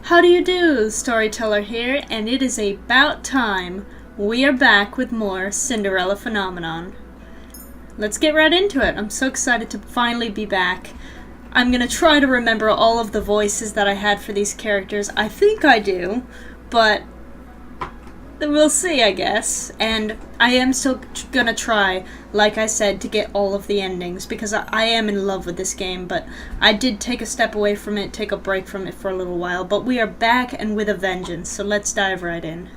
How do you do? Storyteller here, and it is about time. We are back with more Cinderella Phenomenon. Let's get right into it. I'm so excited to finally be back. I'm gonna try to remember all of the voices that I had for these characters. I think I do, but we'll see, I guess. And I am still gonna try, like I said, to get all of the endings, because I am in love with this game, but I did take a step away from it, take a break from it for a little while, but we are back and with a vengeance, so let's dive right in.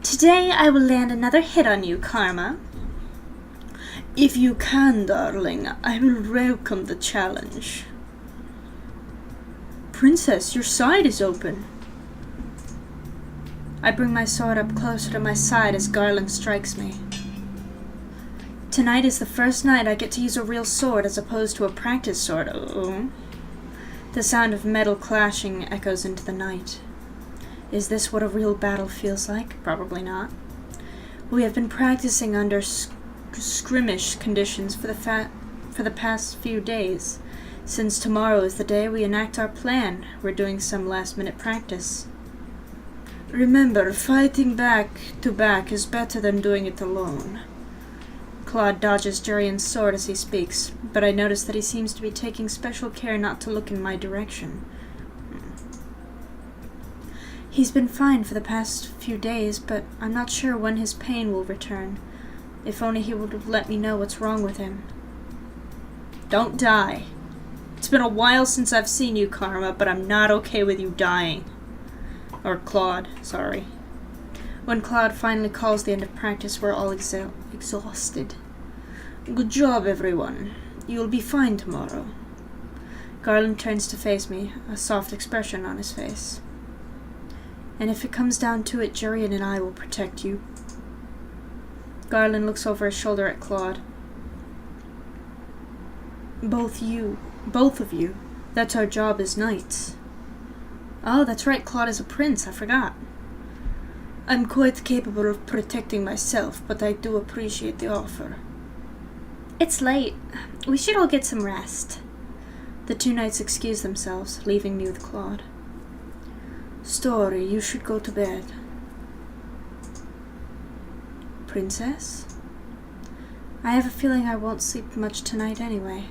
Today I will land another hit on you, Karma. If you can, darling, I will welcome the challenge. Princess, your side is open. I bring my sword up closer to my side as Garland strikes me. Tonight is the first night I get to use a real sword as opposed to a practice sword. Oh. The sound of metal clashing echoes into the night. Is this what a real battle feels like? Probably not. We have been practicing under skirmish conditions for the past few days. Since tomorrow is the day we enact our plan, we're doing some last-minute practice. Remember, fighting back to back is better than doing it alone. Claude dodges Jurian's sword as he speaks, but I notice that he seems to be taking special care not to look in my direction. He's been fine for the past few days, but I'm not sure when his pain will return. If only he would have let me know what's wrong with him. Don't die. It's been a while since I've seen you, Karma, but I'm not okay with you dying. Or Claude, sorry. When Claude finally calls the end of practice, we're all exhausted. Good job, everyone. You'll be fine tomorrow. Garland turns to face me, a soft expression on his face. And if it comes down to it, Jurian and I will protect you. Garland looks over his shoulder at Claude. Both of you. That's our job as knights. Oh, that's right, Claude is a prince, I forgot. I'm quite capable of protecting myself, but I do appreciate the offer. It's late. We should all get some rest. The two knights excuse themselves, leaving me with Claude. Story, you should go to bed. Princess? I have a feeling I won't sleep much tonight anyway.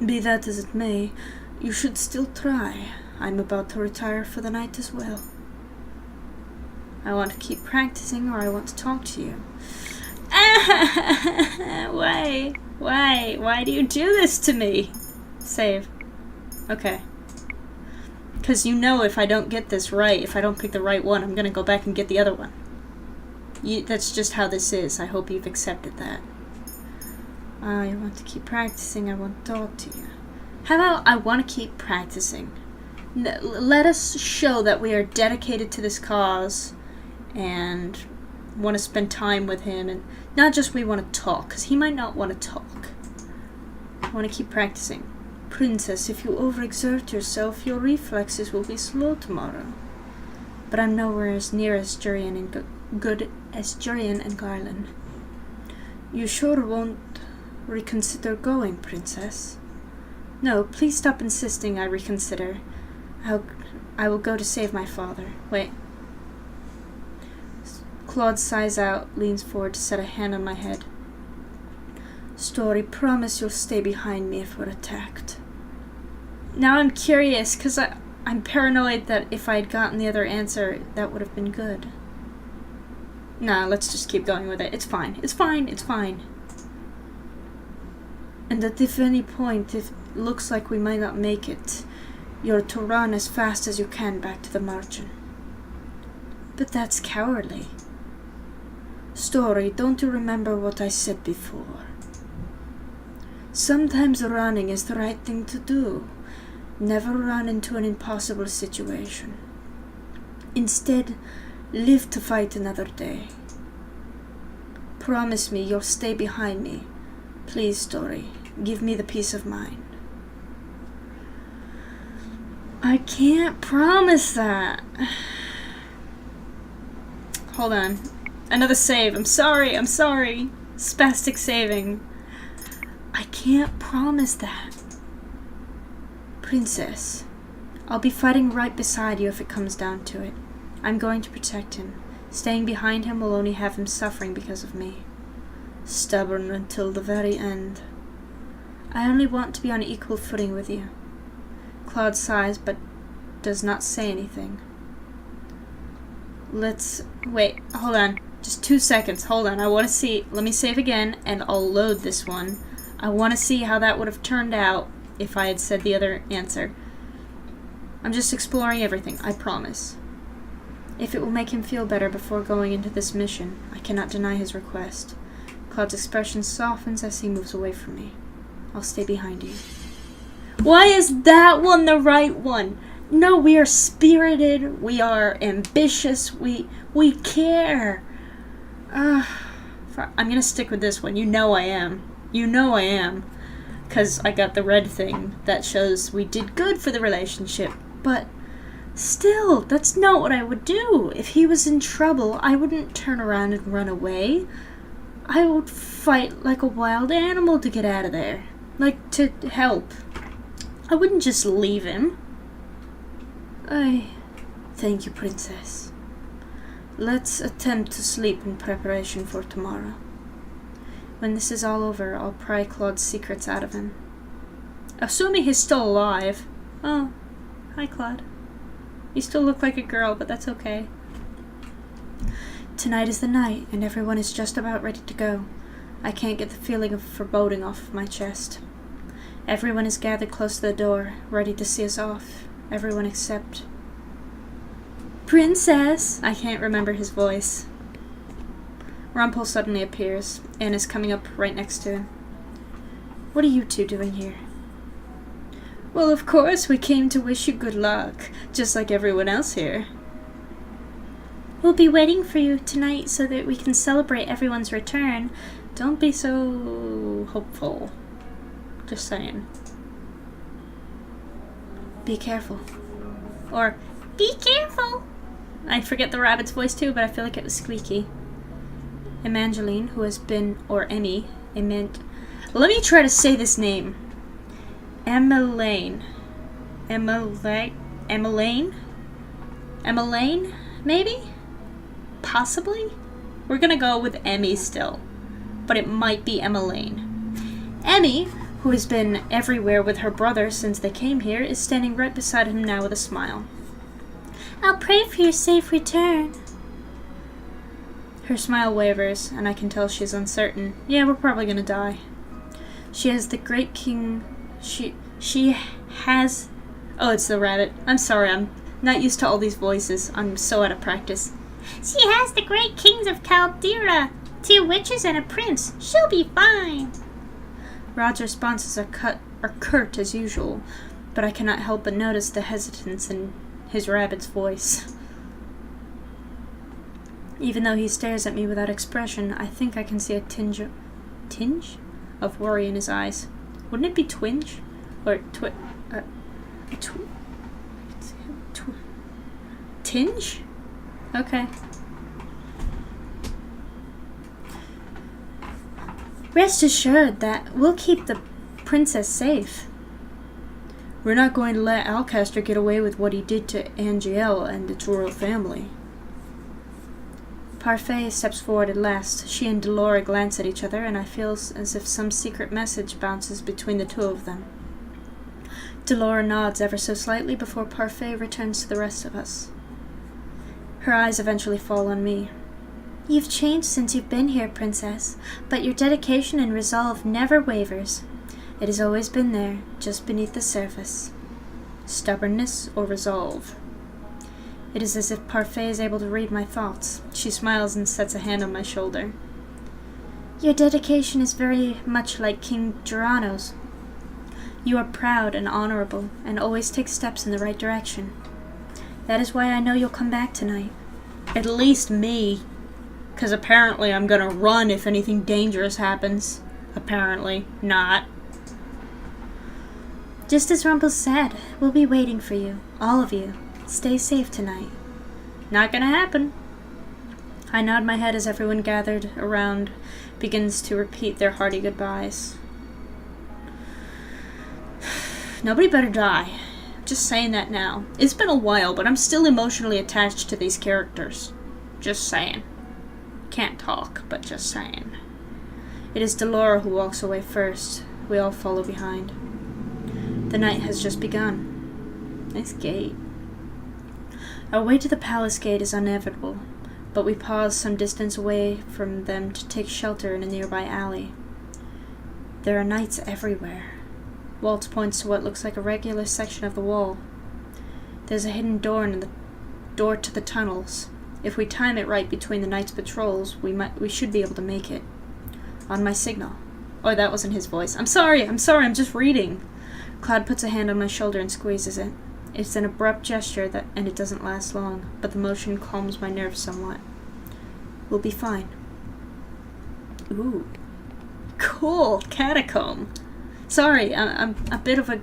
Be that as it may, you should still try. I'm about to retire for the night as well. I want to keep practicing, or I want to talk to you. Why? Why do you do this to me? Save. Okay. Because you know if I don't get this right, if I don't pick the right one, I'm going to go back and get the other one. That's just how this is. I hope you've accepted that. I want to keep practicing. I want to talk to you. How about I want to keep practicing? Let us show that we are dedicated to this cause and want to spend time with him, and not just we want to talk, because he might not want to talk. I want to keep practicing. Princess, if you overexert yourself, your reflexes will be slow tomorrow. But I'm nowhere as near as Jurian and good as Jurian and Garland. You sure won't reconsider going, Princess? No, please stop insisting I reconsider. I will go to save my father. Wait. Claude sighs out, leans forward to set a hand on my head. Story, promise you'll stay behind me if we're attacked. Now I'm curious, because I'm paranoid that if I had gotten the other answer, that would have been good. Nah, let's just keep going with it. It's fine. It's fine. It's fine. And that if any point, if it looks like we might not make it, you're to run as fast as you can back to the margin. But that's cowardly. Story, don't you remember what I said before? Sometimes running is the right thing to do. Never run into an impossible situation. Instead, live to fight another day. Promise me you'll stay behind me. Please, Story, give me the peace of mind. I can't promise that. Hold on. Another save. I'm sorry. Spastic saving. I can't promise that. Princess, I'll be fighting right beside you if it comes down to it. I'm going to protect him. Staying behind him will only have him suffering because of me. Stubborn until the very end. I only want to be on equal footing with you. Claude sighs, but does not say anything. Wait, hold on. Just 2 seconds. Hold on. I want to see. Let me save again, and I'll load this one. I want to see how that would have turned out if I had said the other answer. I'm just exploring everything, I promise. If it will make him feel better before going into this mission, I cannot deny his request. Claude's expression softens as he moves away from me. I'll stay behind you. Why is that one the right one? No, we are spirited, we are ambitious, we care. I'm gonna stick with this one. You know I am. You know I am. Because I got the red thing that shows we did good for the relationship. But still, that's not what I would do. If he was in trouble, I wouldn't turn around and run away. I would fight like a wild animal to get out of there. Like, to help. I wouldn't just leave him. Thank you, Princess. Let's attempt to sleep in preparation for tomorrow. When this is all over, I'll pry Claude's secrets out of him. Assuming he's still alive. Oh, hi, Claude. You still look like a girl, but that's okay. Tonight is the night, and everyone is just about ready to go. I can't get the feeling of foreboding off of my chest. Everyone is gathered close to the door, ready to see us off. Everyone except... Princess! I can't remember his voice. Rumpel suddenly appears, and is coming up right next to him. What are you two doing here? Well, of course, we came to wish you good luck, just like everyone else here. We'll be waiting for you tonight so that we can celebrate everyone's return. Don't be so hopeful. Just saying. Be careful. Or, be careful! I forget the rabbit's voice too, but I feel like it was squeaky. Evangeline, who has been, or Emmy, let me try to say this name. Emmeline, maybe? Possibly? We're gonna go with Emmy still, but it might be Emmeline. Emmy, who has been everywhere with her brother since they came here, is standing right beside him now with a smile. I'll pray for your safe return. Her smile wavers, and I can tell she's uncertain. Yeah, we're probably gonna die. She has the great king... She has... Oh, it's the rabbit. I'm sorry, I'm not used to all these voices. I'm so out of practice. She has the great kings of Caldera. 2 witches and a prince. She'll be fine. Rod's responses are curt as usual, but I cannot help but notice the hesitance in his rabbit's voice. Even though he stares at me without expression, I think I can see a tinge of worry in his eyes. Wouldn't it be twinge? Or tinge? Okay. Rest assured that we'll keep the princess safe. We're not going to let Alcaster get away with what he did to Angel and its royal family. Parfait steps forward at last. She and Delora glance at each other, and I feel as if some secret message bounces between the two of them. Delora nods ever so slightly before Parfait returns to the rest of us. Her eyes eventually fall on me. You've changed since you've been here, Princess, but your dedication and resolve never wavers. It has always been there, just beneath the surface. Stubbornness or resolve? It is as if Parfait is able to read my thoughts. She smiles and sets a hand on my shoulder. Your dedication is very much like King Gerano's. You are proud and honorable, and always take steps in the right direction. That is why I know you'll come back tonight. At least me. 'Cause apparently I'm gonna run if anything dangerous happens. Apparently not. Just as Rumpel said, we'll be waiting for you, all of you. Stay safe tonight. Not gonna happen. I nod my head as everyone gathered around begins to repeat their hearty goodbyes. Nobody better die. Just saying that now. It's been a while, but I'm still emotionally attached to these characters. Just saying. Can't talk, but just saying. It is Delora who walks away first. We all follow behind. The night has just begun. Nice gate. Our way to the palace gate is inevitable, but we pause some distance away from them to take shelter in a nearby alley. There are knights everywhere. Waltz points to what looks like a regular section of the wall. There's a hidden door in the door to the tunnels. If we time it right between the knights' patrols, we should be able to make it. On my signal. Oh, that wasn't his voice. I'm sorry, I'm just reading. Claude puts a hand on my shoulder and squeezes it. It's an abrupt gesture and it doesn't last long, but the motion calms my nerves somewhat. We'll be fine. Ooh. Cool. Catacomb. Sorry, I'm a bit of a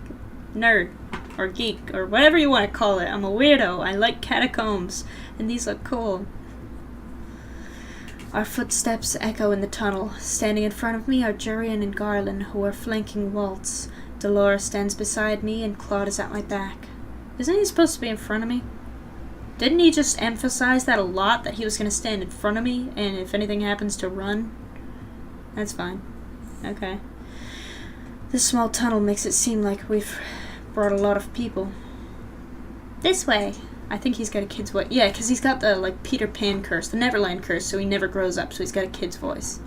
nerd, or geek, or whatever you want to call it. I'm a weirdo. I like catacombs, and these look cool. Our footsteps echo in the tunnel. Standing in front of me are Jurian and Garland, who are flanking Waltz. Delora stands beside me, and Claude is at my back. Isn't he supposed to be in front of me? Didn't he just emphasize that a lot, that he was going to stand in front of me, and if anything happens to run? That's fine. Okay. This small tunnel makes it seem like we've brought a lot of people. This way. I think he's got a kid's voice. Yeah, because he's got the, Peter Pan curse, the Neverland curse, so he never grows up, so he's got a kid's voice.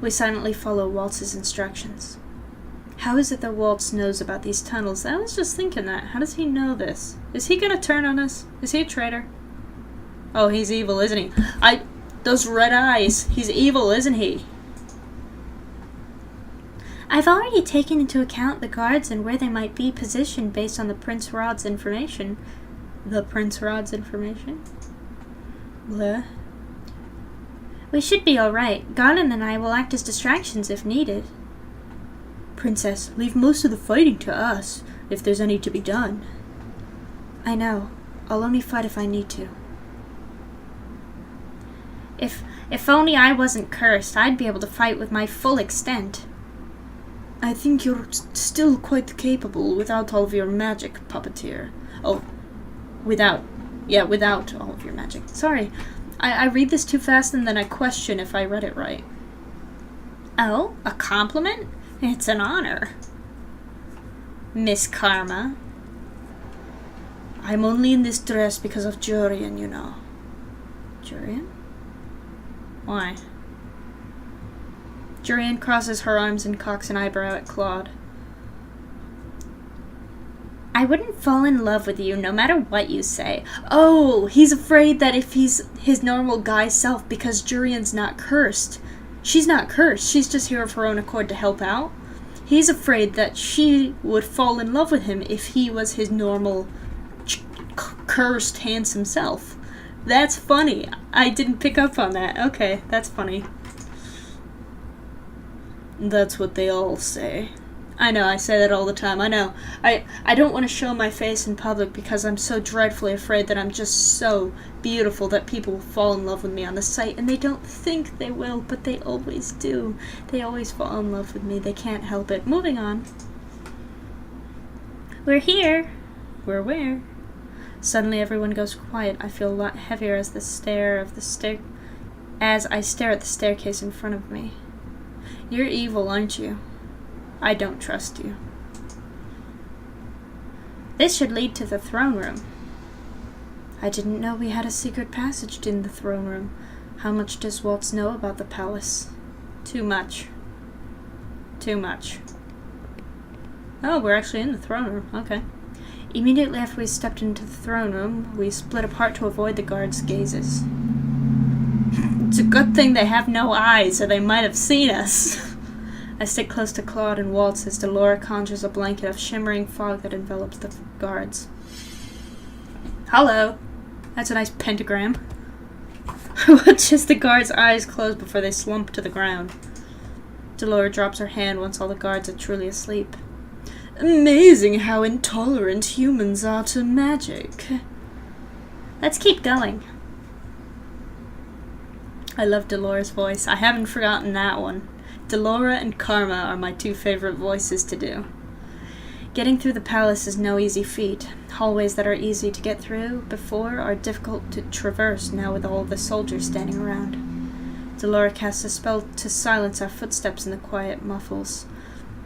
We silently follow Waltz's instructions. How is it that Waltz knows about these tunnels? I was just thinking that. How does he know this? Is he gonna turn on us? Is he a traitor? Oh, he's evil, isn't he? Those red eyes. He's evil, isn't he? I've already taken into account the guards and where they might be positioned based on the Prince Rod's information. The Prince Rod's information? Bleh. We should be alright. Garland and I will act as distractions if needed. Princess, leave most of the fighting to us, if there's any to be done. I know. I'll only fight if I need to. If only I wasn't cursed, I'd be able to fight with my full extent. I think you're still quite capable without all of your magic, puppeteer. Oh, without all of your magic. Sorry, I read this too fast and then I question if I read it right. Oh, a compliment? It's an honor. Miss Karma. I'm only in this dress because of Jurian, you know. Jurian? Why? Jurian crosses her arms and cocks an eyebrow at Claude. I wouldn't fall in love with you no matter what you say. Oh, he's afraid that if he's his normal guy self, because Jurian's not cursed. She's not cursed. She's just here of her own accord to help out. He's afraid that she would fall in love with him if he was his normal, cursed, handsome self. That's funny. I didn't pick up on that. Okay, that's funny. That's what they all say. I know, I say that all the time. I know. I don't want to show my face in public because I'm so dreadfully afraid that I'm just so beautiful that people will fall in love with me on the site, and they don't think they will, but they always do. They always fall in love with me. They can't help it. Moving on. We're here. We're where? Suddenly everyone goes quiet. I feel a lot heavier as I stare at the staircase in front of me. You're evil, aren't you? I don't trust you. This should lead to the throne room. I didn't know we had a secret passage in the throne room. How much does Waltz know about the palace? Too much. Too much. Oh, we're actually in the throne room. Okay. Immediately after we stepped into the throne room, we split apart to avoid the guards' gazes. It's a good thing they have no eyes, or they might have seen us. I stick close to Claude and Waltz as Delora conjures a blanket of shimmering fog that envelops the guards. Hello. That's a nice pentagram. Watch as the guards' eyes close before they slump to the ground. Delora drops her hand once all the guards are truly asleep. Amazing how intolerant humans are to magic. Let's keep going. I love Delora's voice. I haven't forgotten that one. Delora and Karma are my two favorite voices to do. Getting through the palace is no easy feat. Hallways that are easy to get through before are difficult to traverse now with all the soldiers standing around. Delora casts a spell to silence our footsteps in the quiet muffles,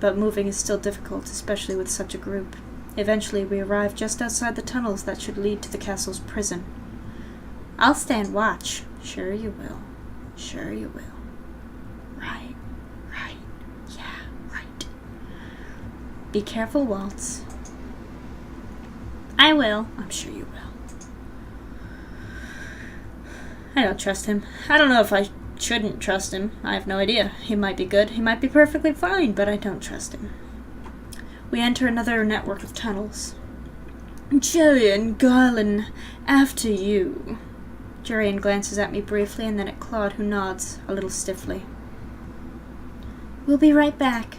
but moving is still difficult, especially with such a group. Eventually, we arrive just outside the tunnels that should lead to the castle's prison. I'll stand watch. Sure you will. Sure you will. Right. Yeah, right. Be careful, Waltz. I will. I'm sure you will. I don't trust him. I don't know if I shouldn't trust him. I have no idea. He might be good. He might be perfectly fine, but I don't trust him. We enter another network of tunnels. Jillian, Garland, after you. Jurian glances at me briefly and then at Claude, who nods, a little stiffly. We'll be right back.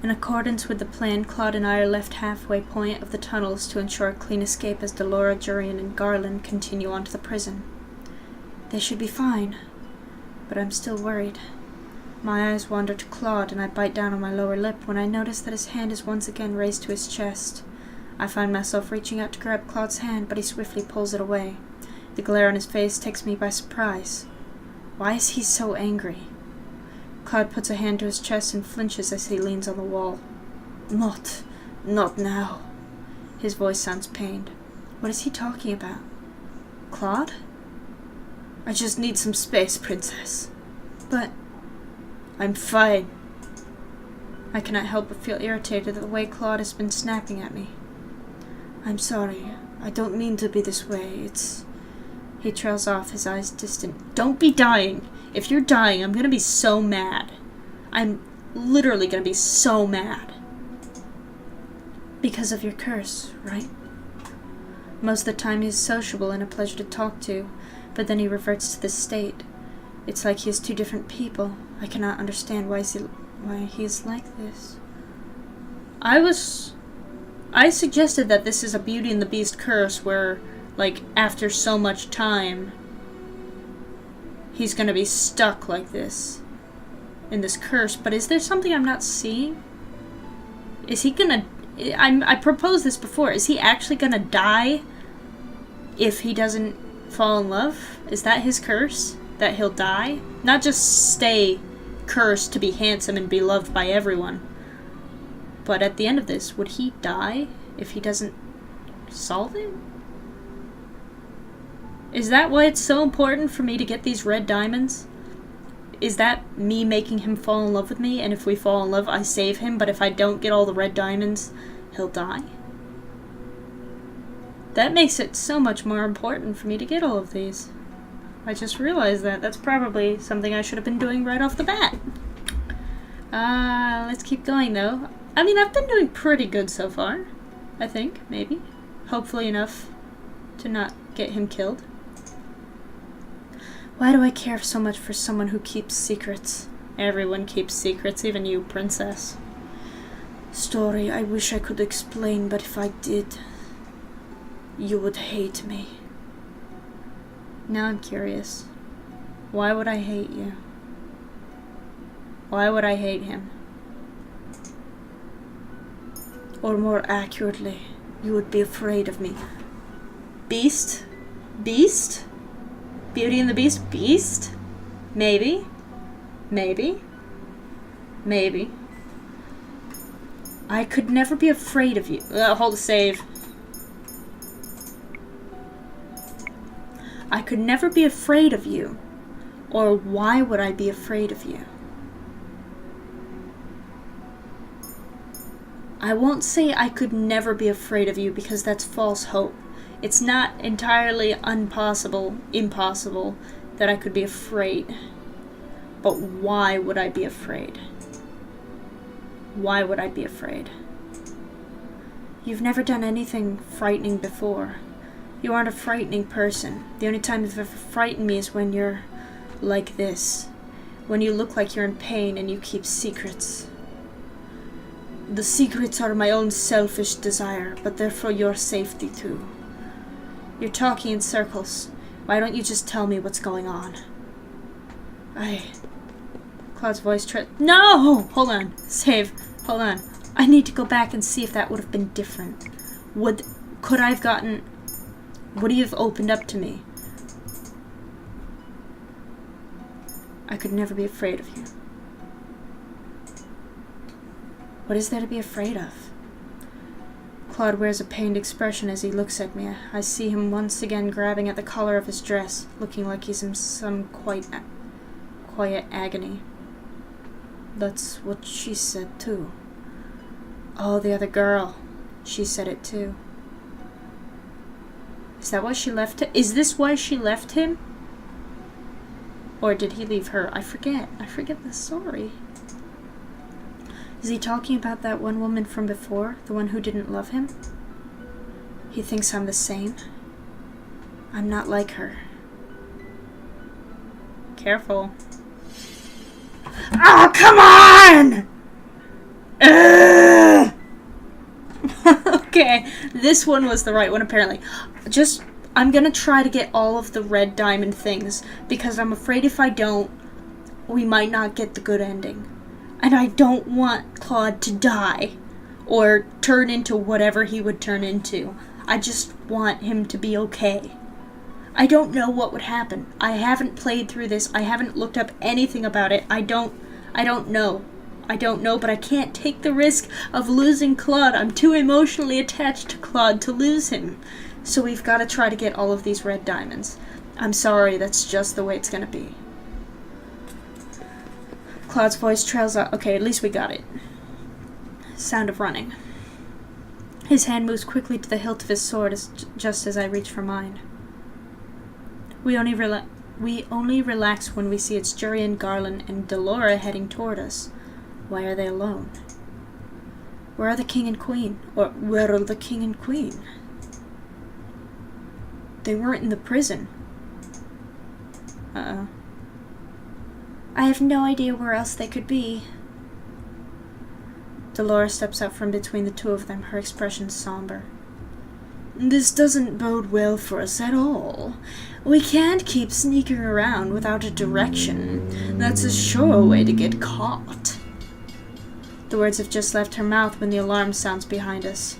In accordance with the plan, Claude and I are left halfway point of the tunnels to ensure a clean escape as Delora, Jurian, and Garland continue on to the prison. They should be fine, but I'm still worried. My eyes wander to Claude, and I bite down on my lower lip when I notice that his hand is once again raised to his chest. I find myself reaching out to grab Claude's hand, but he swiftly pulls it away. The glare on his face takes me by surprise. Why is he so angry? Claude puts a hand to his chest and flinches as he leans on the wall. Not now. His voice sounds pained. What is he talking about? Claude? I just need some space, Princess. But I'm fine. I cannot help but feel irritated at the way Claude has been snapping at me. I'm sorry. I don't mean to be this way. He trails off, his eyes distant. Don't be dying. If you're dying, I'm gonna be so mad. I'm literally gonna be so mad. Because of your curse, right? Most of the time he is sociable and a pleasure to talk to, but then he reverts to this state. It's like he is two different people. I cannot understand why he is like this. I suggested that this is a Beauty and the Beast curse where, like, after so much time, he's gonna be stuck like this in this curse. But is there something I'm not seeing? Is he gonna... I proposed this before. Is he actually gonna die if he doesn't fall in love? Is that his curse? That he'll die? Not just stay cursed to be handsome and be loved by everyone. But at the end of this, would he die if he doesn't solve it? Is that why it's so important for me to get these red diamonds? Is that me making him fall in love with me, and if we fall in love, I save him, but if I don't get all the red diamonds, he'll die? That makes it so much more important for me to get all of these. I just realized that. That's probably something I should have been doing right off the bat. Let's keep going, though. I mean, I've been doing pretty good so far. I think, maybe. Hopefully enough to not get him killed. Why do I care so much for someone who keeps secrets? Everyone keeps secrets, even you, Princess. Story I wish I could explain, but if I did, you would hate me. Now I'm curious. Why would I hate you? Why would I hate him? Or more accurately, you would be afraid of me. Beast? Beast? Beauty and the Beast? Beast? Maybe. Maybe. Maybe. I could never be afraid of you. Hold a save. I could never be afraid of you. Or why would I be afraid of you? I won't say I could never be afraid of you because that's false hope. It's not entirely impossible that I could be afraid. But why would I be afraid? Why would I be afraid? You've never done anything frightening before. You aren't a frightening person. The only time you've ever frightened me is when you're like this. When you look like you're in pain and you keep secrets. The secrets are my own selfish desire, but they're for your safety too. You're talking in circles. Why don't you just tell me what's going on? Claude Claude's voice No! Hold on. Save. Hold on. I need to go back and see if that would have been different. Could I have gotten... Would he have opened up to me? I could never be afraid of you. What is there to be afraid of? Claude wears a pained expression as he looks at me. I see him once again grabbing at the collar of his dress, looking like he's in some quiet agony. That's what she said too. Oh, the other girl. She said it too. Is that why she left him? Is this why she left him? Or did he leave her? I forget. I forget the story. Is he talking about that one woman from before? The one who didn't love him? He thinks I'm the same. I'm not like her. Careful. Oh, come on! Okay, this one was the right one, apparently. I'm gonna try to get all of the red diamond things, because I'm afraid if I don't, we might not get the good ending. And I don't want Claude to die, or turn into whatever he would turn into. I just want him to be okay. I don't know what would happen. I haven't played through this. I haven't looked up anything about it. I don't know. I don't know, but I can't take the risk of losing Claude. I'm too emotionally attached to Claude to lose him. So we've got to try to get all of these red diamonds. I'm sorry, that's just the way it's going to be. Claude's voice trails out. Okay, at least we got it. Sound of running. His hand moves quickly to the hilt of his sword just as I reach for mine. We only relax when we see it's Jurian, Garland, and Delora heading toward us. Why are they alone? Where are the king and queen? Or where are the king and queen? They weren't in the prison. Uh-oh. I have no idea where else they could be. Delora steps out from between the two of them, her expression somber. This doesn't bode well for us at all. We can't keep sneaking around without a direction. That's a sure way to get caught. The words have just left her mouth when the alarm sounds behind us.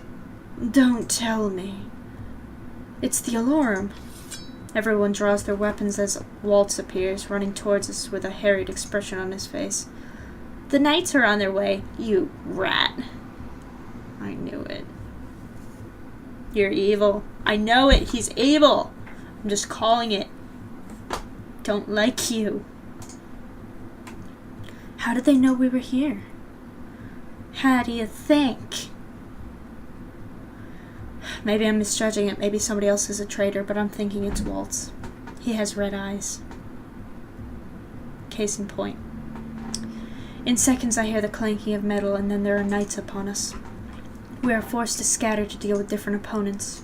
Don't tell me. It's the alarm. Everyone draws their weapons as Waltz appears, running towards us with a harried expression on his face. The knights are on their way, you rat. I knew it. You're evil. I know it. He's evil. I'm just calling it. Don't like you. How did they know we were here? How do you think? Maybe I'm misjudging it. Maybe somebody else is a traitor, but I'm thinking it's Waltz. He has red eyes. Case in point. In seconds I hear the clanking of metal, and then there are knights upon us. We are forced to scatter to deal with different opponents.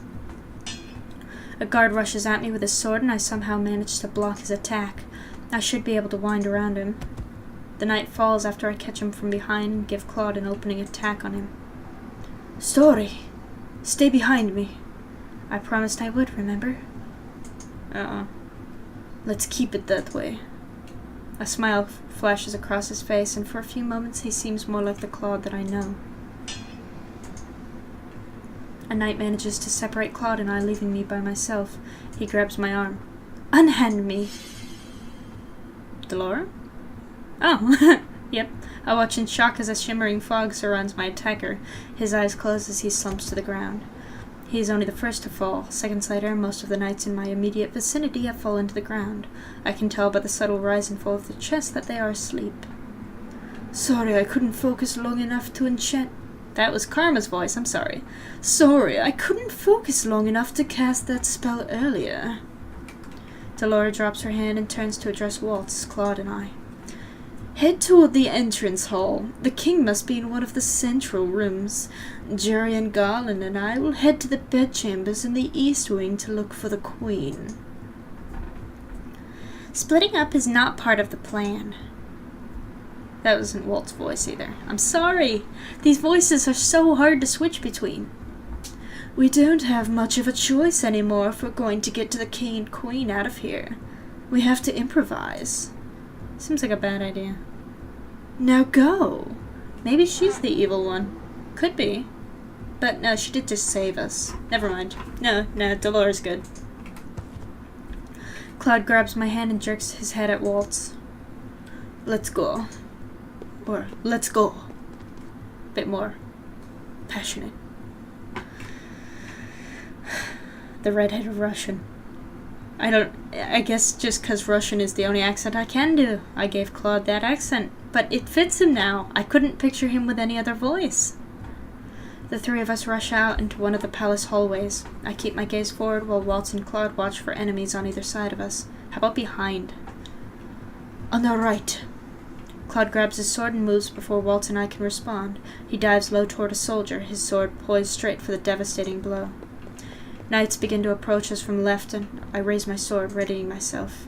A guard rushes at me with his sword, and I somehow manage to block his attack. I should be able to wind around him. The knight falls after I catch him from behind and give Claude an opening attack on him. Story! Stay behind me. I promised I would, remember? Let's keep it that way. A smile flashes across his face, and for a few moments he seems more like the Claude that I know. A knight manages to separate Claude and I, leaving me by myself. He grabs my arm. Unhand me! Delora? Oh, yep. I watch in shock as a shimmering fog surrounds my attacker. His eyes close as he slumps to the ground. He is only the first to fall. Seconds later, most of the knights in my immediate vicinity have fallen to the ground. I can tell by the subtle rise and fall of the chest that they are asleep. Sorry, I couldn't focus long enough to enchant... That was Karma's voice, I'm sorry. Sorry, I couldn't focus long enough to cast that spell earlier. Delora drops her hand and turns to address Waltz, Claude, and I. Head toward the entrance hall. The king must be in one of the central rooms. Jurian, Garland, and I will head to the bedchambers in the east wing to look for the queen. Splitting up is not part of the plan. That wasn't Walt's voice either. I'm sorry. These voices are so hard to switch between. We don't have much of a choice anymore if we're going to get to the king and queen out of here. We have to improvise. Seems like a bad idea. Now go. Maybe she's the evil one. Could be. But no, she did just save us. Never mind. No, Dolores good. Claude grabs my hand and jerks his head at Waltz. Let's go. Or, let's go. Bit more passionate. The red-headed Russian. I guess just because Russian is the only accent I can do, I gave Claude that accent. But it fits him now. I couldn't picture him with any other voice. The three of us rush out into one of the palace hallways. I keep my gaze forward while Waltz and Claude watch for enemies on either side of us. How about behind? On the right. Claude grabs his sword and moves before Waltz and I can respond. He dives low toward a soldier, his sword poised straight for the devastating blow. Knights begin to approach us from left, and I raise my sword, readying myself.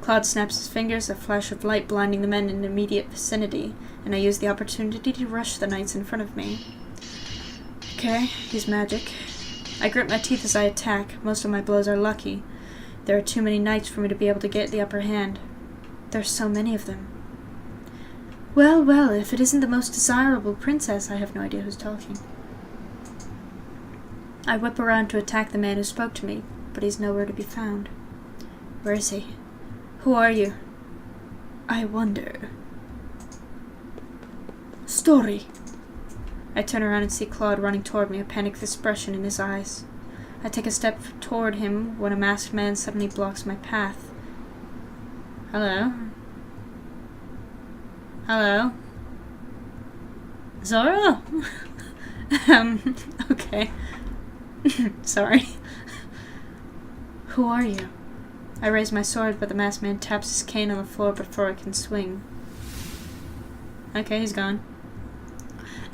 Claude snaps his fingers, a flash of light blinding the men in the immediate vicinity, and I use the opportunity to rush the knights in front of me. Okay, he's magic. I grit my teeth as I attack. Most of my blows are lucky. There are too many knights for me to be able to get the upper hand. There's so many of them. Well, if it isn't the most desirable princess, I have no idea who's talking. I whip around to attack the man who spoke to me, but he's nowhere to be found. Where is he? Who are you? I wonder. Story. I turn around and see Claude running toward me, a panicked expression in his eyes. I take a step toward him when a masked man suddenly blocks my path. Hello? Hello? Zora? Okay. Sorry. Who are you? I raise my sword, but the masked man taps his cane on the floor before I can swing. Okay, he's gone.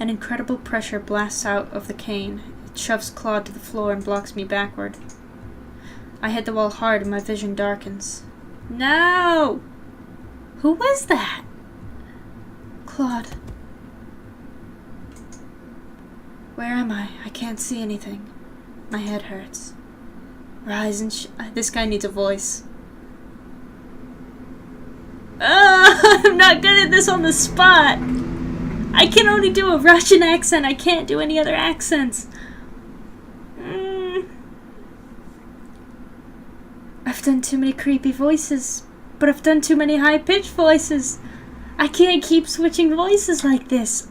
An incredible pressure blasts out of the cane. It shoves Claude to the floor and blocks me backward. I hit the wall hard and my vision darkens. No! Who was that? Claude. Where am I? I can't see anything. My head hurts. Rise and this guy needs a voice. I'm not good at this on the spot. I can only do a Russian accent. I can't do any other accents. I've done too many creepy voices, but I've done too many high-pitched voices. I can't keep switching voices like this.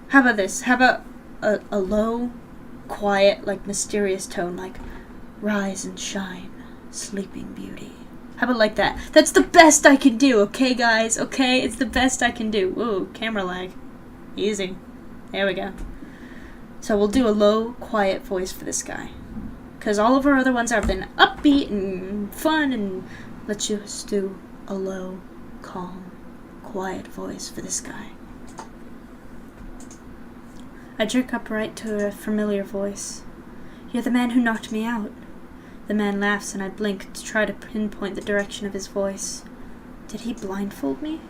How about this? How about a low, quiet, like mysterious tone, like rise and shine, sleeping beauty. How about like that? That's the best I can do, okay guys? Okay, it's the best I can do. Ooh, camera lag. Easy. There we go. So we'll do a low, quiet voice for this guy. Because all of our other ones have been upbeat and fun, and let's just do a low, calm, quiet voice for this guy. I jerk upright to a familiar voice. You're the man who knocked me out. The man laughs and I blink to try to pinpoint the direction of his voice. Did he blindfold me?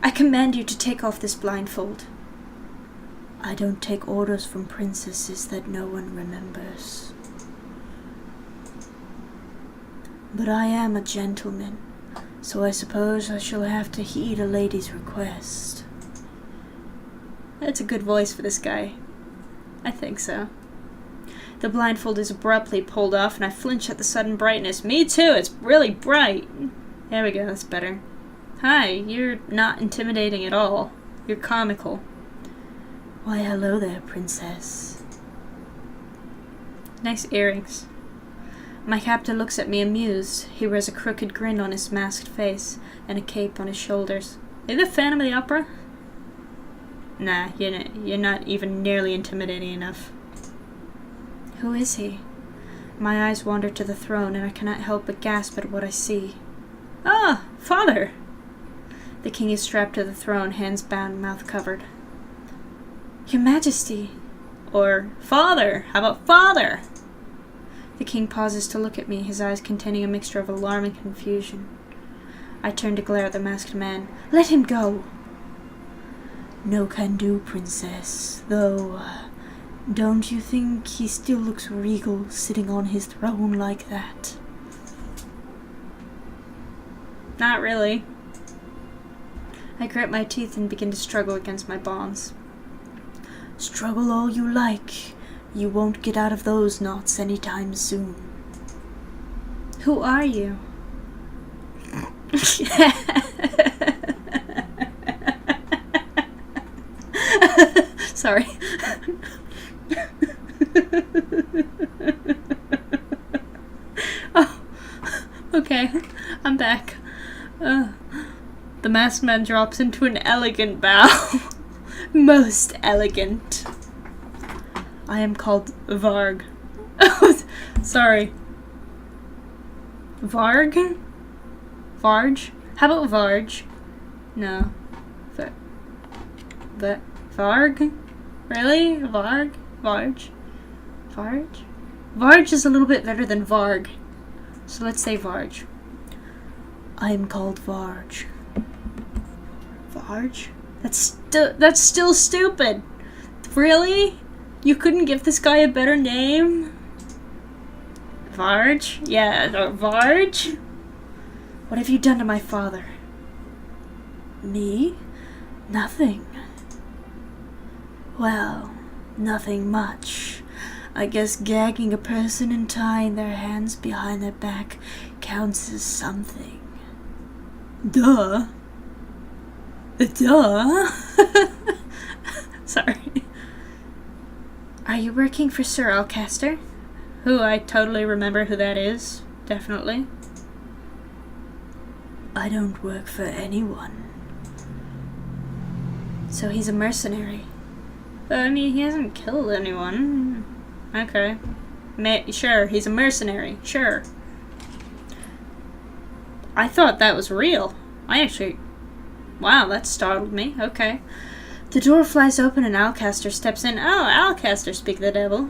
I command you to take off this blindfold. I don't take orders from princesses that no one remembers. But I am a gentleman, so I suppose I shall have to heed a lady's request. That's a good voice for this guy. I think so. The blindfold is abruptly pulled off and I flinch at the sudden brightness. Me too, it's really bright. There we go, that's better. Hi, you're not intimidating at all. You're comical. Why, hello there, princess. Nice earrings. My captor looks at me amused. He wears a crooked grin on his masked face and a cape on his shoulders. Are you the Phantom of the Opera? Nah, you're not even nearly intimidating enough. Who is he? My eyes wander to the throne, and I cannot help but gasp at what I see. Ah, father! The king is strapped to the throne, hands bound, mouth covered. Your Majesty! Or, father! How about father? The king pauses to look at me, his eyes containing a mixture of alarm and confusion. I turn to glare at the masked man. Let him go! No can do, princess, though Don't you think he still looks regal sitting on his throne like that? Not really. I grit my teeth and begin to struggle against my bonds. Struggle all you like. You won't get out of those knots anytime soon. Who are you? Sorry. Oh, okay. I'm back. The masked man drops into an elegant bow. Most elegant. I am called Varg. Sorry. Varg? Varge? How about Varge? No. Varg? Really? Varg? Varge? Varge? Varge is a little bit better than Varg. So let's say Varge. I am called Varge. Varge? That's still stupid. Really? You couldn't give this guy a better name? Varge? Yeah, Varge? What have you done to my father? Me? Nothing. Well, nothing much. I guess gagging a person and tying their hands behind their back counts as something. Duh. Duh. Sorry. Are you working for Sir Alcaster? Who I totally remember who that is. Definitely. I don't work for anyone. So he's a mercenary. I mean, he hasn't killed anyone. Okay. Sure, he's a mercenary. Sure. I thought that was real. Wow, that startled me. Okay. The door flies open and Alcaster steps in. Oh, Alcaster, speak the devil.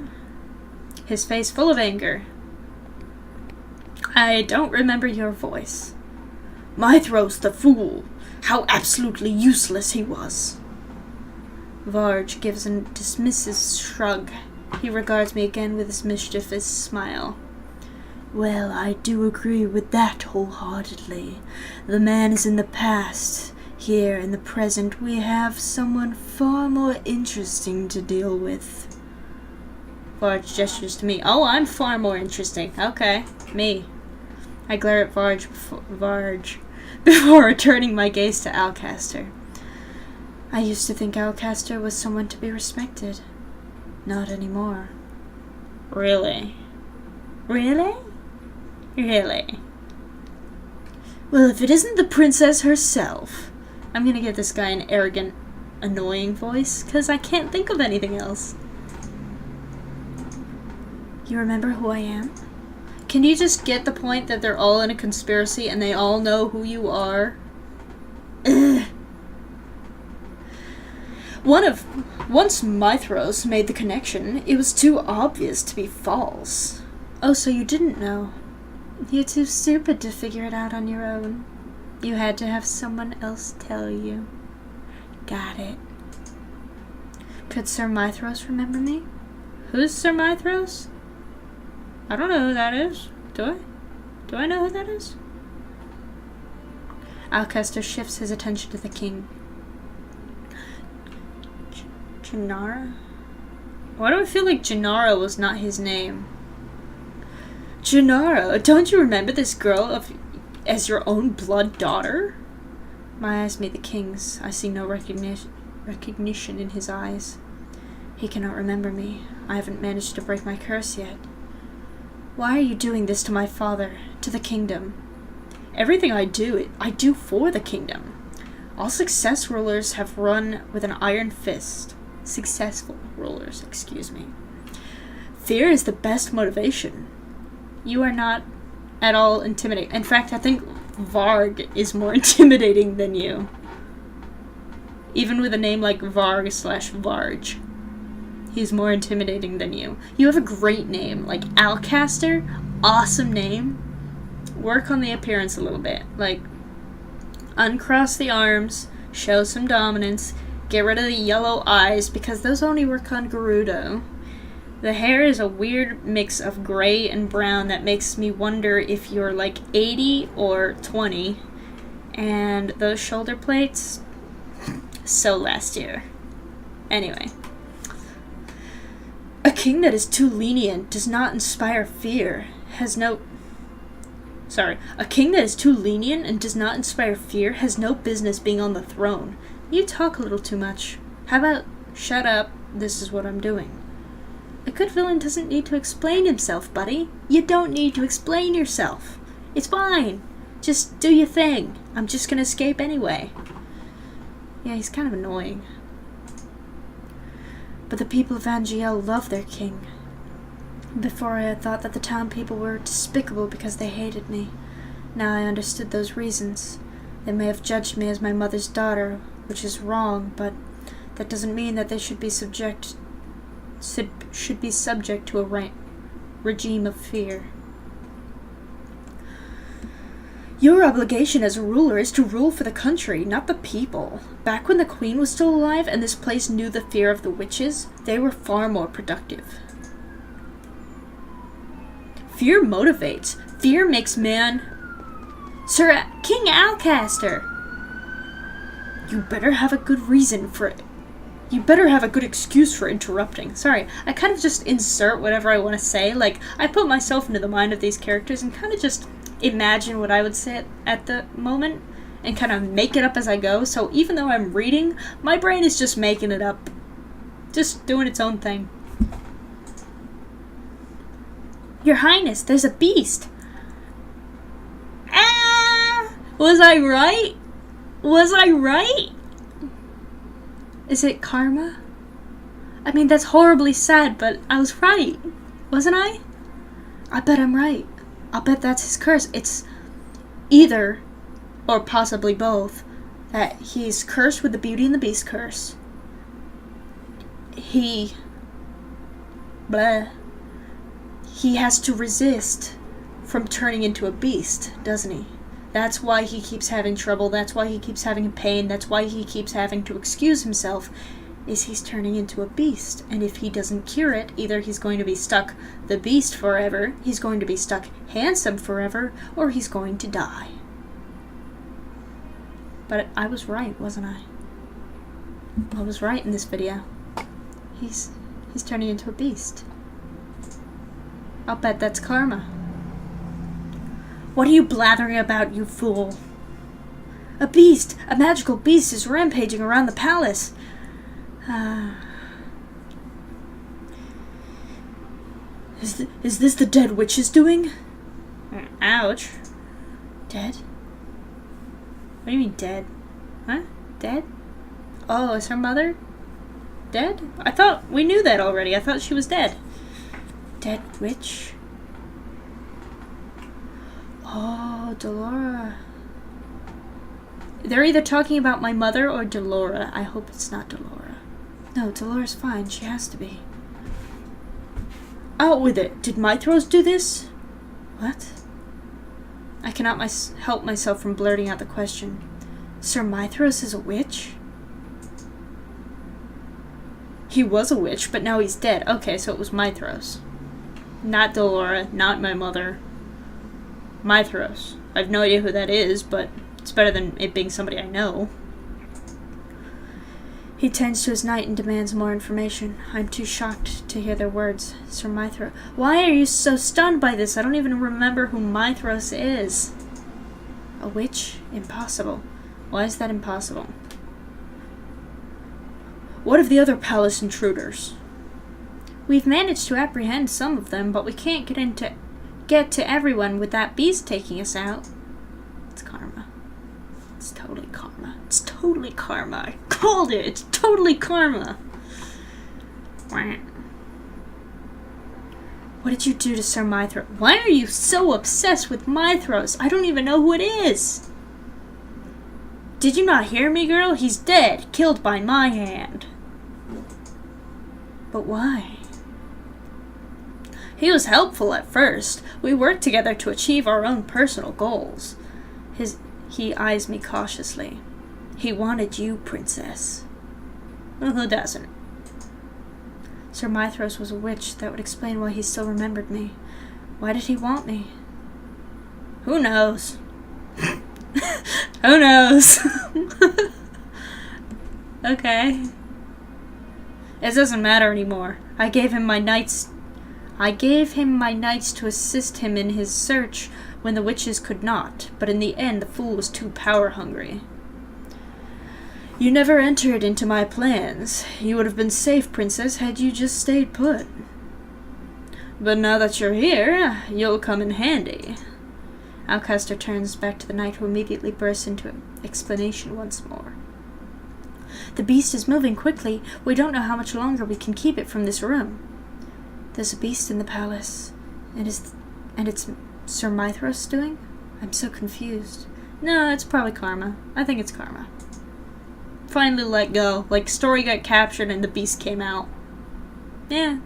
His face full of anger. I don't remember your voice. Mithros the fool! How absolutely useless he was! Varge gives a dismissive shrug. He regards me again with his mischievous smile. Well, I do agree with that wholeheartedly. The man is in the past. Here in the present we have someone far more interesting to deal with. Varge gestures to me. Oh, I'm far more interesting. Okay, me. I glare at Varge before returning my gaze to Alcaster. I used to think Alcaster was someone to be respected. Not anymore. Really? Really? Really? Well, if it isn't the princess herself. I'm gonna give this guy an arrogant, annoying voice, because I can't think of anything else. You remember who I am? Can you just get the point that they're all in a conspiracy and they all know who you are? Ugh. Once Mithros made the connection, it was too obvious to be false. Oh, so you didn't know. You're too stupid to figure it out on your own. You had to have someone else tell you. Got it. Could Sir Mithros remember me? Who's Sir Mithros? I don't know who that is. Do I? Do I know who that is? Alcaster shifts his attention to the king. Gennara? Why do I feel like Gennara was not his name? Gennara, don't you remember this girl as your own blood daughter? My eyes meet the king's. I see no recognition in his eyes. He cannot remember me. I haven't managed to break my curse yet. Why are you doing this to my father, to the kingdom? Everything I do for the kingdom. All successful rulers have run with an iron fist. Successful rulers, excuse me. Fear is the best motivation. You are not at all intimidating. In fact, I think Varg is more intimidating than you. Even with a name like Varg/Varge. He's more intimidating than you. You have a great name, like Alcaster. Awesome name. Work on the appearance a little bit. Like, uncross the arms, show some dominance, get rid of the yellow eyes, because those only work on Gerudo. The hair is a weird mix of gray and brown that makes me wonder if you're like 80 or 20. And those shoulder plates, so last year. Anyway. A king that is too lenient does not inspire fear, a king that is too lenient and does not inspire fear has no business being on the throne. You talk a little too much. How about, shut up, this is what I'm doing. A good villain doesn't need to explain himself, buddy. You don't need to explain yourself. It's fine. Just do your thing. I'm just gonna escape anyway. Yeah, he's kind of annoying. But the people of Angiel love their king. Before I had thought that the town people were despicable because they hated me. Now I understood those reasons. They may have judged me as my mother's daughter, which is wrong, but that doesn't mean that they should be subject to a regime of fear. Your obligation as a ruler is to rule for the country, not the people. Back when the queen was still alive and this place knew the fear of the witches, they were far more productive. Fear motivates. Fear makes man... Sir King Alcaster! You better have a good reason for it. You better have a good excuse for interrupting. Sorry, I kind of just insert whatever I want to say. Like, I put myself into the mind of these characters and kind of just imagine what I would say at the moment and kind of make it up as I go. So even though I'm reading, my brain is just making it up. Just doing its own thing. Your Highness, there's a beast. Ah! Was I right? Was I right? Is it karma? I mean, that's horribly sad, but I was right. Wasn't I? I bet I'm right. I'll bet that's his curse. It's either, or possibly both, that he's cursed with the Beauty and the Beast curse. He has to resist from turning into a beast, doesn't he? That's why he keeps having trouble, that's why he keeps having pain, that's why he keeps having to excuse himself, is he's turning into a beast. And if he doesn't cure it, either he's going to be stuck the beast forever, he's going to be stuck handsome forever, or he's going to die. But I was right, wasn't I? I was right in this video. He's turning into a beast. I'll bet that's karma. What are you blathering about, you fool? A beast! A magical beast is rampaging around the palace. Is this the dead witch's doing? Ouch. Dead? What do you mean dead? Huh? Dead? Oh, is her mother dead? I thought we knew that already. I thought she was dead. Dead witch? Oh, Delora. They're either talking about my mother or Delora. I hope it's not Delora. No, Delora's fine. She has to be. Out with it. Did Mythros do this? What? I cannot help myself from blurting out the question. Sir Mythros is a witch? He was a witch, but now he's dead. Okay, so it was Mythros. Not Delora, not my mother. Mythros. I have no idea who that is, but it's better than it being somebody I know. He tends to his knight and demands more information. I'm too shocked to hear their words. Sir Mythros. Why are you so stunned by this? I don't even remember who Mythros is. A witch? Impossible. Why is that impossible? What of the other palace intruders? We've managed to apprehend some of them, but we can't get to everyone with that beast taking us out. It's karma. It's totally karma. It's totally karma. I called it. It's totally karma. What did you do to Sir Mythros? Why are you so obsessed with Mythros? I don't even know who it is. Did you not hear me, girl? He's dead. Killed by my hand. But why? He was helpful at first. We worked together to achieve our own personal goals. He eyes me cautiously. He wanted you, princess. Well, who doesn't? Sir Mithros was a witch, that would explain why he still remembered me. Why did he want me? Who knows? Who knows? Okay. It doesn't matter anymore. I gave him my knights to assist him in his search when the witches could not, but in the end the fool was too power-hungry. You never entered into my plans. You would have been safe, princess, had you just stayed put. But now that you're here, you'll come in handy. Alcaster turns back to the knight, who immediately bursts into explanation once more. The beast is moving quickly. We don't know how much longer we can keep it from this room. There's a beast in the palace. And it's Sir Mithros doing? I'm so confused. No, it's probably karma. I think it's karma. Finally let go. Like, story got captured and the beast came out. Yeah.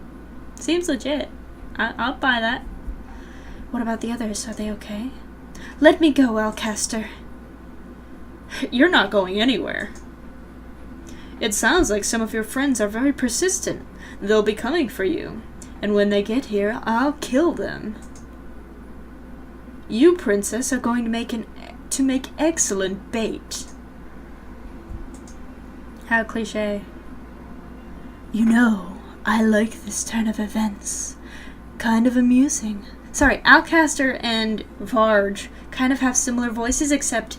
Seems legit. I'll buy that. What about the others? Are they okay? Let me go, Alcaster. You're not going anywhere. It sounds like some of your friends are very persistent. They'll be coming for you. And when they get here, I'll kill them. You, princess, are going to make excellent bait. How cliché. You know, I like this turn of events. Kind of amusing. Sorry, Alcaster and Varge kind of have similar voices, except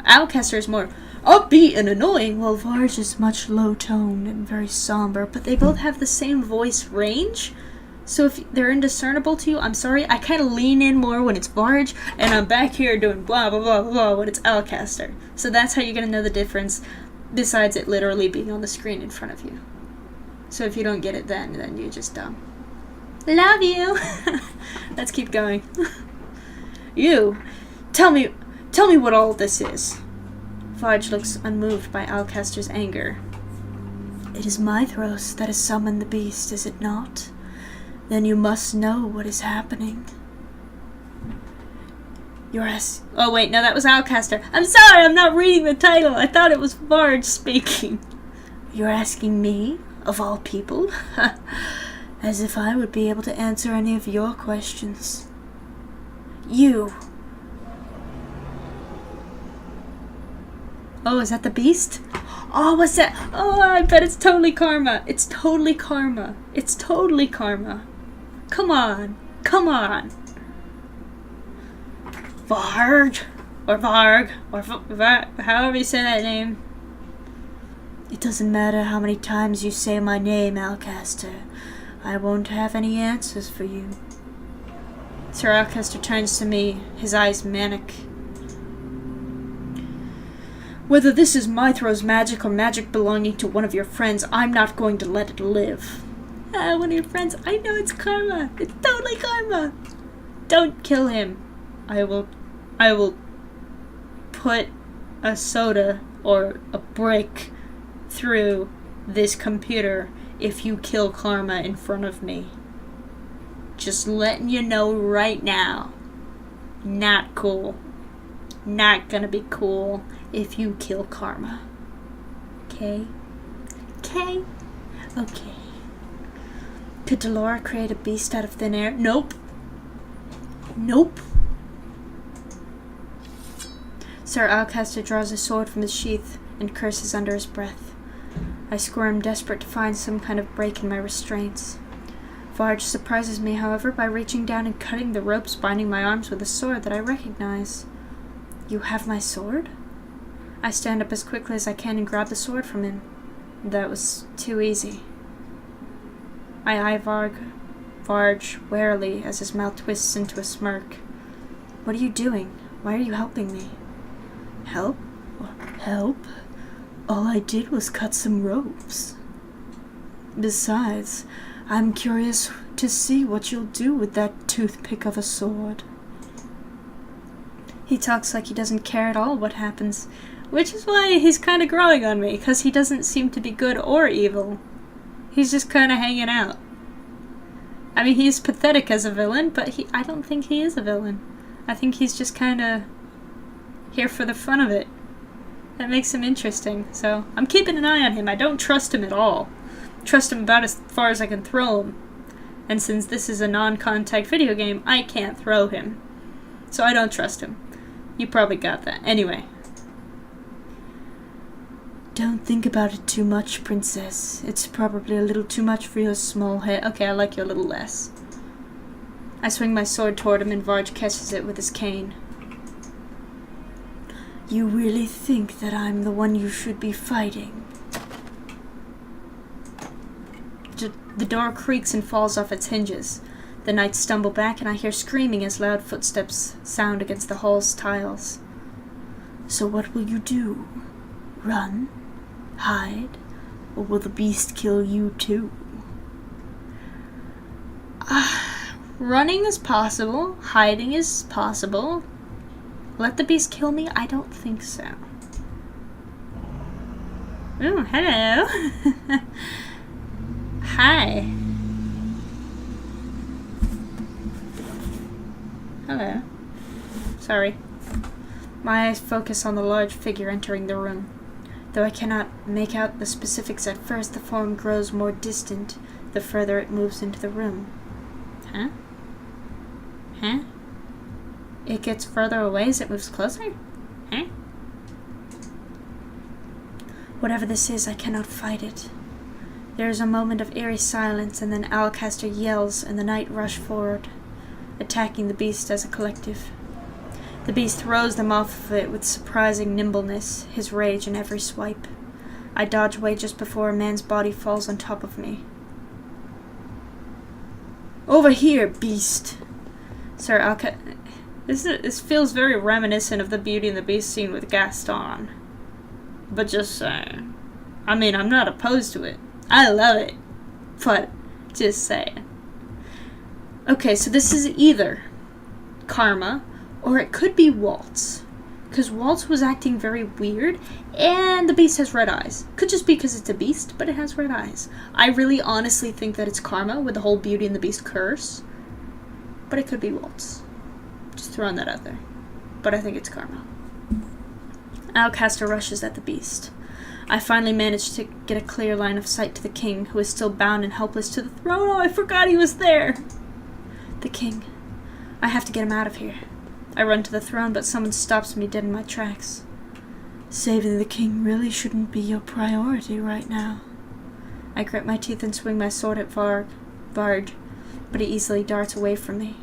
Alcaster is more upbeat and annoying, while Varge is much low-toned and very somber, but they both have the same voice range. So if they're indiscernible to you, I'm sorry, I kind of lean in more when it's Varge, and I'm back here doing blah blah blah blah when it's Alcaster. So that's how you're going to know the difference, besides it literally being on the screen in front of you. So if you don't get it then you're just dumb. Love you! Let's keep going. You, tell me what all this is. Varge looks unmoved by Alcaster's anger. It is Mithros that has summoned the beast, is it not? Then you must know what is happening. Oh wait, no, that was Alcaster. I'm sorry, I'm not reading the title. I thought it was Varge speaking. You're asking me, of all people? As if I would be able to answer any of your questions. You. Oh, is that the beast? Oh, what's that? Oh, I bet it's totally karma. It's totally karma. It's totally karma. Come on. Come on. Varg. Or Varg. Or however you say that name. It doesn't matter how many times you say my name, Alcaster. I won't have any answers for you. Sir Alcaster turns to me, his eyes manic. Whether this is Mithros magic or magic belonging to one of your friends, I'm not going to let it live. One of your friends, I know it's karma. It's totally karma. Don't kill him. I will put a soda or a brick through this computer if you kill karma in front of me. Just letting you know right now. Not cool. Not gonna be cool if you kill karma. Okay? Okay? Okay. Could Delora create a beast out of thin air? Nope. Nope. Sir Alcaster draws a sword from his sheath and curses under his breath. I squirm, desperate to find some kind of break in my restraints. Varge surprises me, however, by reaching down and cutting the ropes binding my arms with a sword that I recognize. You have my sword? I stand up as quickly as I can and grab the sword from him. That was too easy. I eye Varge warily as his mouth twists into a smirk. What are you doing? Why are you helping me? Help? Help? All I did was cut some ropes. Besides, I'm curious to see what you'll do with that toothpick of a sword. He talks like he doesn't care at all what happens, which is why he's kind of growing on me, because he doesn't seem to be good or evil. He's just kind of hanging out. I mean, he's pathetic as a villain, but I don't think he is a villain. I think he's just kind of here for the fun of it. That makes him interesting, so I'm keeping an eye on him. I don't trust him at all. trust him about as far as I can throw him. And since this is a non-contact video game, I can't throw him. So I don't trust him. You probably got that. Anyway. Don't think about it too much, princess. It's probably a little too much for your small head. Okay, I like you a little less. I swing my sword toward him and Varg catches it with his cane. You really think that I'm the one you should be fighting? The door creaks and falls off its hinges. The knights stumble back and I hear screaming as loud footsteps sound against the hall's tiles. So what will you do? Run? Hide? Or will the beast kill you too? Running is possible. Hiding is possible. Let the beast kill me? I don't think so. Oh, hello. Hi. Hello. Sorry. My eyes focus on the large figure entering the room. Though I cannot make out the specifics at first, the form grows more distant the further it moves into the room. Huh? Huh? It gets further away as it moves closer? Huh? Whatever this is, I cannot fight it. There is a moment of eerie silence, and then Alcaster yells, and the knight rush forward, attacking the beast as a collective. The beast throws them off of it with surprising nimbleness, his rage in every swipe. I dodge away just before a man's body falls on top of me. Over here, beast! Sir Alcaster... This feels very reminiscent of the Beauty and the Beast scene with Gaston. But just saying. I mean, I'm not opposed to it. I love it. But, just saying. Okay, so this is either Karma, or it could be Waltz. Because Waltz was acting very weird, and the beast has red eyes. Could just be because it's a beast, but it has red eyes. I really honestly think that it's Karma with the whole Beauty and the Beast curse. But it could be Waltz. Just throwing that out there. But I think it's Karma. Alcaster rushes at the beast. I finally manage to get a clear line of sight to the king, who is still bound and helpless to the throne. Oh, I forgot he was there! The king. I have to get him out of here. I run to the throne, but someone stops me dead in my tracks. Saving the king really shouldn't be your priority right now. I grit my teeth and swing my sword at Varg, but he easily darts away from me.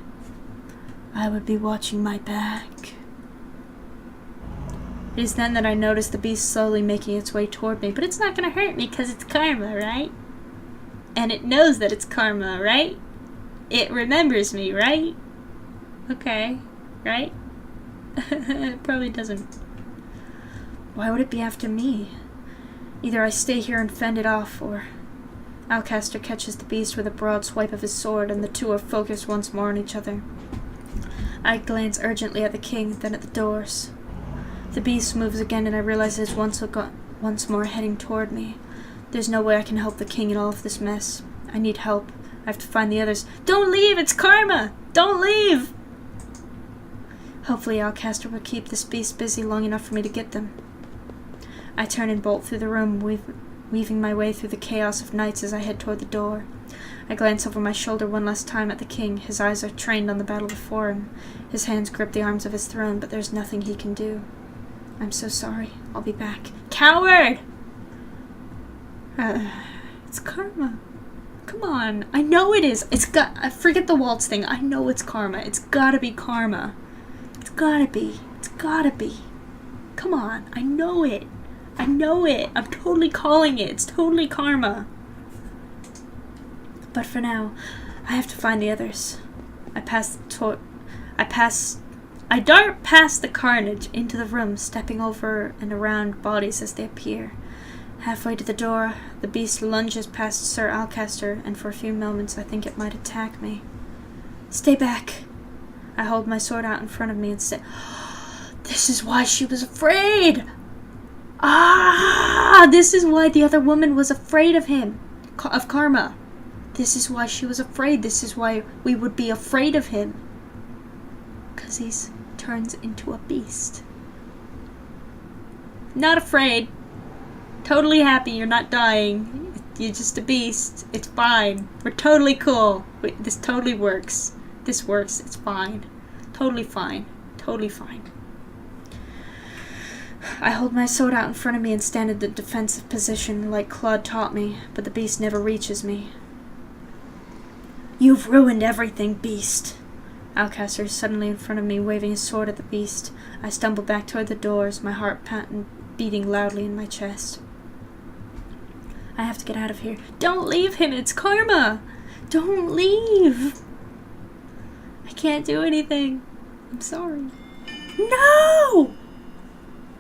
I would be watching my back. It is then that I notice the beast slowly making its way toward me, but it's not going to hurt me because it's Karma, right? And it knows that it's Karma, right? It remembers me, right? Okay, right? It probably doesn't. Why would it be after me? Either I stay here and fend it off, or Alcaster catches the beast with a broad swipe of his sword, and the two are focused once more on each other. I glance urgently at the king, then at the doors. The beast moves again, and I realize it is once more heading toward me. There's no way I can help the king in all of this mess. I need help. I have to find the others. Don't leave! It's Karma! Don't leave! Hopefully Alcaster will keep this beast busy long enough for me to get them. I turn and bolt through the room, weaving my way through the chaos of knights as I head toward the door. I glance over my shoulder one last time at the king. His eyes are trained on the battle before him. His hands grip the arms of his throne, but there's nothing he can do. I'm so sorry. I'll be back. Coward! It's Karma. Come on. I know it is. Forget the waltz thing. I know it's Karma. It's gotta be Karma. It's gotta be. It's gotta be. Come on. I know it. I know it. I'm totally calling it. It's totally Karma. But for now, I have to find the others. I dart past the carnage into the room, stepping over and around bodies as they appear. Halfway to the door, the beast lunges past Sir Alcaster, and for a few moments I think it might attack me. Stay back! I hold my sword out in front of me and say, this is why she was afraid! This is why the other woman was afraid of him, of Karma. This is why she was afraid. This is why we would be afraid of him. Because he turns into a beast. Not afraid. Totally happy you're not dying. You're just a beast. It's fine. We're totally cool. Wait, this totally works. This works. It's fine. Totally fine. Totally fine. I hold my sword out in front of me and stand in the defensive position like Claude taught me, but the beast never reaches me. You've ruined everything, beast. Alcaster is suddenly in front of me, waving his sword at the beast. I stumble back toward the doors, my heart beating loudly in my chest. I have to get out of here. Don't leave him, it's karma! Don't leave! I can't do anything. I'm sorry. No!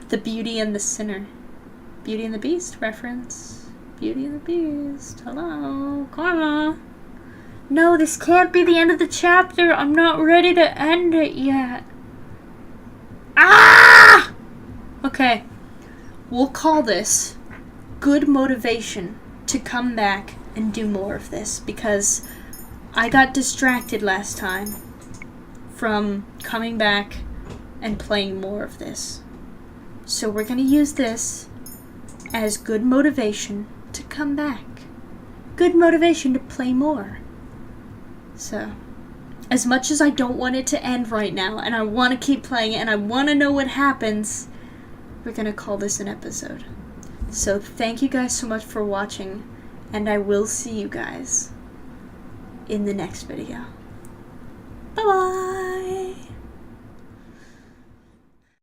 The Beauty and the Sinner. Beauty and the Beast reference. Beauty and the Beast. Hello, karma. No, this can't be the end of the chapter. I'm not ready to end it yet. Ah! Okay. We'll call this good motivation to come back and do more of this, because I got distracted last time from coming back and playing more of this. So we're going to use this as good motivation to come back. Good motivation to play more. So, as much as I don't want it to end right now, and I want to keep playing it, and I want to know what happens, we're going to call this an episode. So thank you guys so much for watching, and I will see you guys in the next video. Bye-bye!